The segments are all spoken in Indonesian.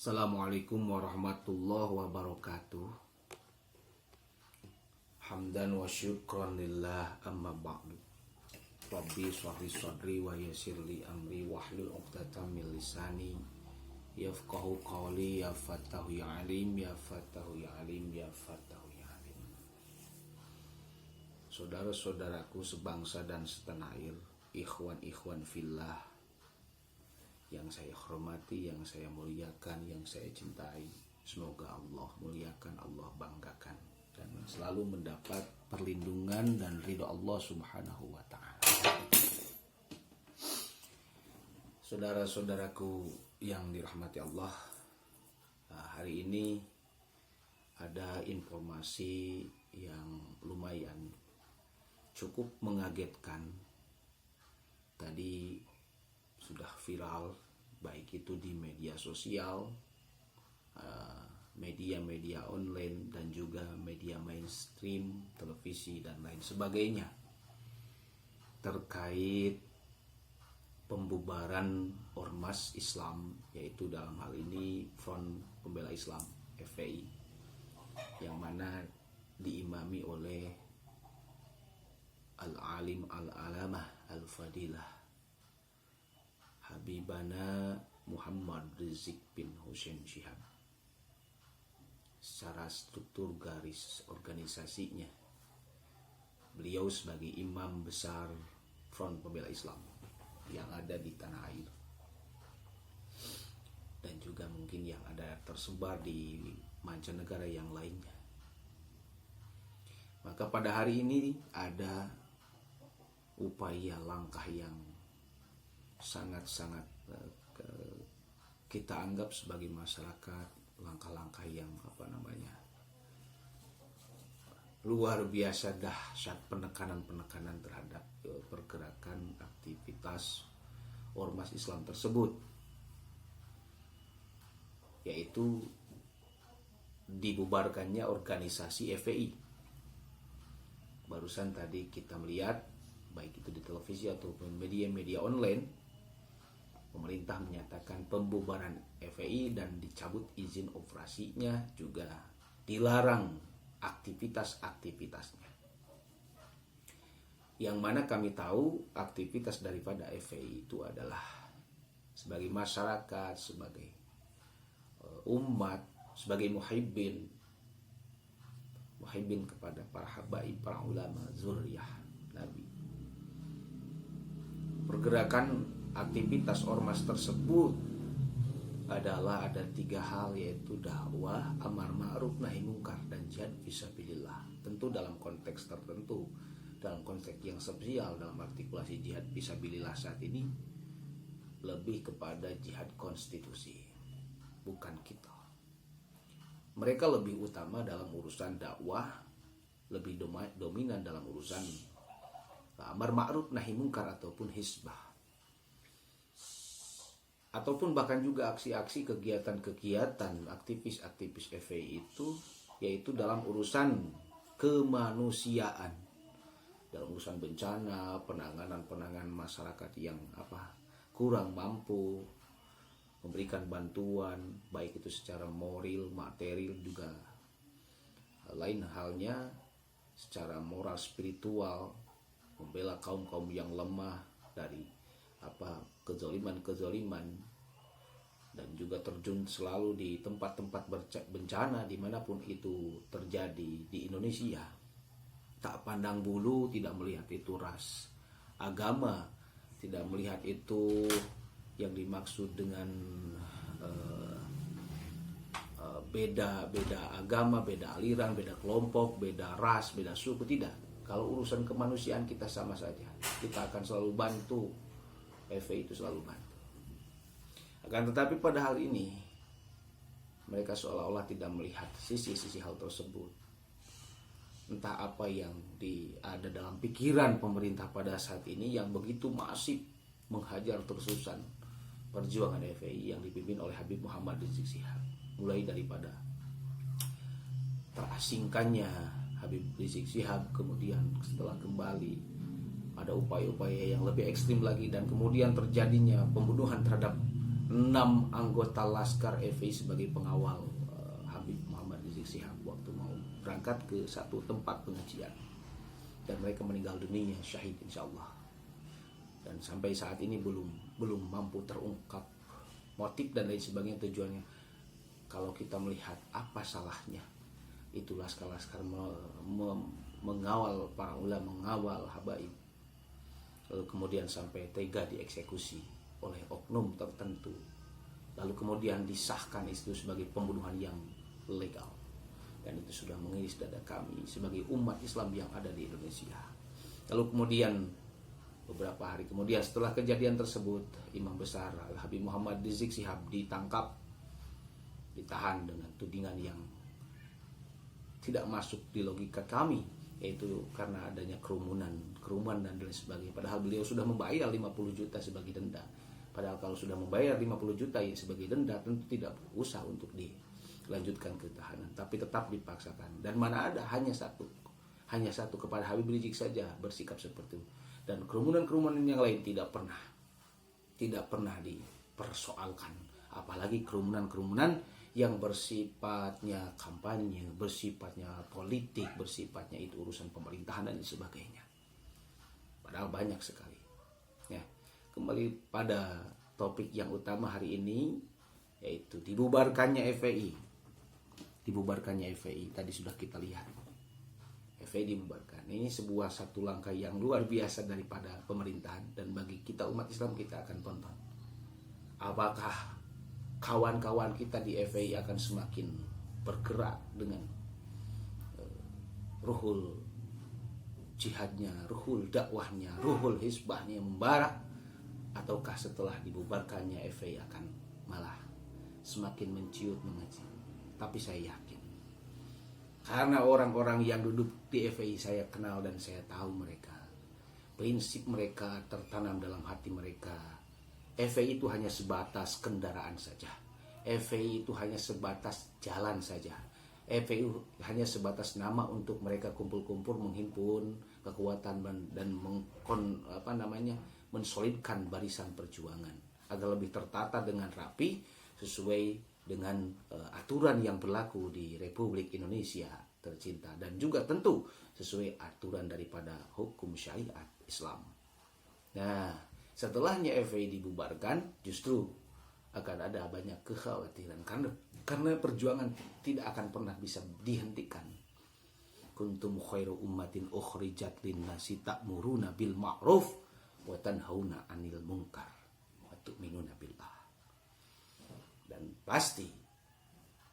Assalamualaikum warahmatullahi wabarakatuh. Hamdan wa syukran lillah, amma ba'du. Rabbi shrah li sadri wa yassir li amri wahlul 'uqdatam min lisani yafqahu qawli. Ya Fattahu ya Alim, ya Fattahu ya Alim, ya Fattahu ya Alim. Saudara-saudaraku sebangsa dan setanah air, ikhwan-ikhwan fillah yang saya hormati, yang saya muliakan, yang saya cintai, semoga Allah muliakan, Allah banggakan, dan selalu mendapat perlindungan dan ridho Allah subhanahu wa ta'ala. Saudara-saudaraku yang dirahmati Allah, hari ini ada informasi yang lumayan cukup mengagetkan. Tadi sudah viral, baik itu di media sosial, media-media online, dan juga media mainstream, televisi, dan lain sebagainya, terkait pembubaran Ormas Islam, yaitu dalam hal ini Front Pembela Islam (FPI), yang mana diimami oleh Al-Alim Al-Alamah Al-Fadilah Habibana Muhammad Rizik bin Hussein Syihab. Secara struktur garis organisasinya, beliau sebagai imam besar Front Pembela Islam yang ada di tanah air, dan juga mungkin yang ada tersebar di mancanegara yang lainnya. Maka pada hari ini ada upaya langkah yang sangat-sangat kita anggap sebagai masyarakat langkah-langkah yang luar biasa dahsyat, penekanan terhadap pergerakan aktivitas Ormas Islam tersebut, yaitu dibubarkannya organisasi FPI. Barusan tadi kita melihat, baik itu di televisi ataupun media-media online, pemerintah menyatakan pembubaran FPI dan dicabut izin operasinya, juga dilarang aktivitas-aktivitasnya. Yang mana kami tahu aktivitas daripada FPI itu adalah sebagai masyarakat, sebagai umat, sebagai muhibbin kepada para habaib, para ulama, zuriyah Nabi. Pergerakan aktivitas ormas tersebut adalah ada 3 hal, yaitu dakwah, amar ma'ruf nahi mungkar, dan jihad fisabilillah. Tentu dalam konteks tertentu, dalam konteks yang spesial, dalam artikulasi jihad fisabilillah saat ini lebih kepada jihad konstitusi, bukan kita. Mereka lebih utama dalam urusan dakwah, lebih dominan dalam urusan amar ma'ruf nahi mungkar ataupun hizbah, ataupun bahkan juga aksi-aksi, kegiatan-kegiatan aktivis FPI itu, yaitu dalam urusan kemanusiaan, dalam urusan bencana, penanganan masyarakat yang kurang mampu, memberikan bantuan baik itu secara moral, material, juga lain halnya secara moral spiritual, membela kaum-kaum yang lemah dari kezaliman, dan juga terjun selalu di tempat-tempat bencana dimanapun itu terjadi di Indonesia. Tak pandang bulu, tidak melihat itu ras, agama, tidak melihat itu yang dimaksud dengan beda agama, beda aliran, beda kelompok, beda ras, beda suku. Tidak. Kalau urusan kemanusiaan kita sama saja, kita akan selalu bantu. FPI itu selalu bantu. Akan tetapi pada hal ini mereka seolah-olah tidak melihat sisi-sisi hal tersebut. Entah apa yang ada dalam pikiran pemerintah pada saat ini yang begitu masif menghajar terus-terusan perjuangan FPI yang dipimpin oleh Habib Muhammad Rizik Syihab. Mulai daripada terasingkannya Habib Rizik Syihab, kemudian setelah kembali ada upaya-upaya yang lebih ekstrim lagi, dan kemudian terjadinya pembunuhan terhadap 6 anggota Laskar FPI sebagai pengawal Habib Muhammad Rizik Syihab waktu mau berangkat ke satu tempat pengajian, dan mereka meninggal dunia syahid insyaallah. Dan sampai saat ini belum mampu terungkap motif dan lain sebagainya, tujuannya. Kalau kita melihat apa salahnya itu laskar-laskar mengawal para ulama, mengawal habaib, lalu kemudian sampai tega dieksekusi oleh oknum tertentu, lalu kemudian disahkan itu sebagai pembunuhan yang legal, dan itu sudah mengiris dada kami sebagai umat Islam yang ada di Indonesia. Lalu kemudian beberapa hari kemudian setelah kejadian tersebut, Imam Besar Habib Muhammad Rizik Syihab ditangkap, ditahan dengan tudingan yang tidak masuk di logika kami, yaitu karena adanya kerumunan dan lain sebagainya. Padahal beliau sudah membayar 50 juta sebagai denda. Padahal kalau sudah membayar 50 juta ya sebagai denda, tentu tidak usah untuk dilanjutkan ke tahanan, tapi tetap dipaksakan. Dan mana ada hanya satu kepada Habib Rizik saja bersikap seperti itu. Dan kerumunan yang lain tidak pernah dipersoalkan, apalagi kerumunan yang bersifatnya kampanye, bersifatnya politik, bersifatnya itu urusan pemerintahan dan sebagainya. Padahal banyak sekali. Ya, kembali pada topik yang utama hari ini, yaitu dibubarkannya FPI. Dibubarkannya FPI tadi sudah kita lihat. FPI dibubarkan. Ini sebuah satu langkah yang luar biasa daripada pemerintahan, dan bagi kita umat Islam kita akan tonton. Apakah kawan-kawan kita di FPI akan semakin bergerak dengan ruhul jihadnya, ruhul dakwahnya, ruhul hisbahnya membara, ataukah setelah dibubarkannya FPI akan malah semakin menciut mengaji. Tapi saya yakin, karena orang-orang yang duduk di FPI saya kenal dan saya tahu mereka, prinsip mereka tertanam dalam hati mereka. FPI itu hanya sebatas kendaraan saja. FPI itu hanya sebatas jalan saja. FPI hanya sebatas nama untuk mereka kumpul-kumpul, menghimpun kekuatan dan mensolidkan barisan perjuangan agar lebih tertata dengan rapi sesuai dengan aturan yang berlaku di Republik Indonesia tercinta, dan juga tentu sesuai aturan daripada hukum syariat Islam. Nah, setelahnya FPI dibubarkan, justru akan ada banyak kekhawatiran karena perjuangan tidak akan pernah bisa dihentikan. Kuntum khairu ummatin ukhrijat linnasi ta'muruna bil ma'ruf wa tanhauna 'anil munkar wa tu'minuna billah. Dan pasti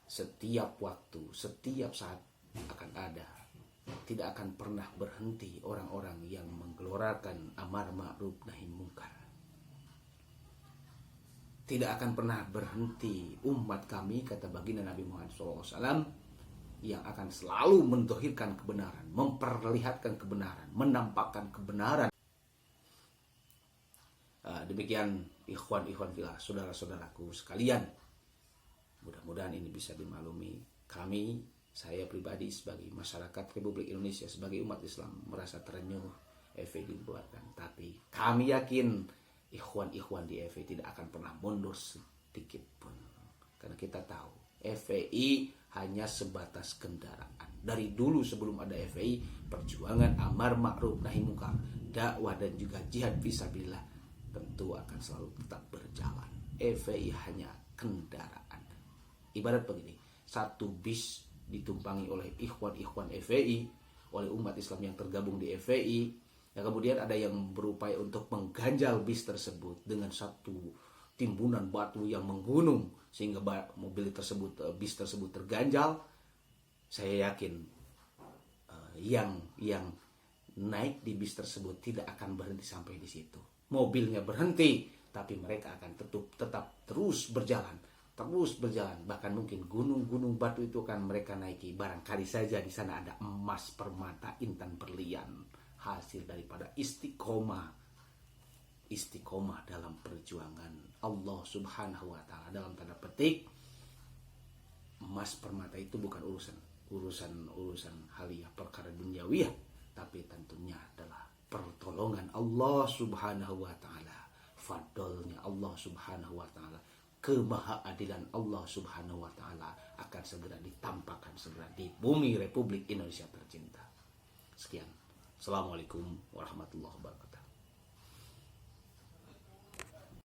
setiap waktu, setiap saat akan ada, tidak akan pernah berhenti orang-orang yang menggelorakan amar ma'ruf nahi munkar. Tidak akan pernah berhenti umat kami, kata baginda Nabi Muhammad SAW, yang akan selalu mendohirkan kebenaran, memperlihatkan kebenaran, menampakkan kebenaran. Demikian ikhwan fillah, saudara-saudaraku sekalian. Mudah-mudahan ini bisa dimaklumi. Saya pribadi sebagai masyarakat Republik Indonesia, sebagai umat Islam, merasa terenyuh FPI dibubarkan. Tapi kami yakin ikhwan di FPI tidak akan pernah mundur sedikit pun. Karena kita tahu FPI hanya sebatas kendaraan. Dari dulu sebelum ada FPI, perjuangan amar ma'ruf nahi munkar, dakwah dan juga jihad fisabilillah tentu akan selalu tetap berjalan. FPI hanya kendaraan. Ibarat begini, satu bis ditumpangi oleh ikhwan FPI, oleh umat Islam yang tergabung di FPI. Ya, kemudian ada yang berupaya untuk mengganjal bis tersebut dengan satu timbunan batu yang menggunung sehingga bis tersebut terganjal. Saya yakin yang naik di bis tersebut tidak akan berhenti sampai di situ. Mobilnya berhenti, tapi mereka akan tetap terus berjalan. Bahkan mungkin gunung-gunung batu itu akan mereka naiki. Barangkali saja di sana ada emas, permata, intan, berlian, hasil daripada istiqomah dalam perjuangan Allah Subhanahu wa taala. Dalam tanda petik, emas permata itu bukan urusan haliyah, perkara duniawiyah, tapi tentunya adalah pertolongan Allah Subhanahu wa taala, fadlnya Allah Subhanahu wa taala, kemahaadilan Allah Subhanahu wa taala akan segera ditampakkan segera di bumi Republik Indonesia tercinta. Sekian. Assalamualaikum warahmatullahi wabarakatuh.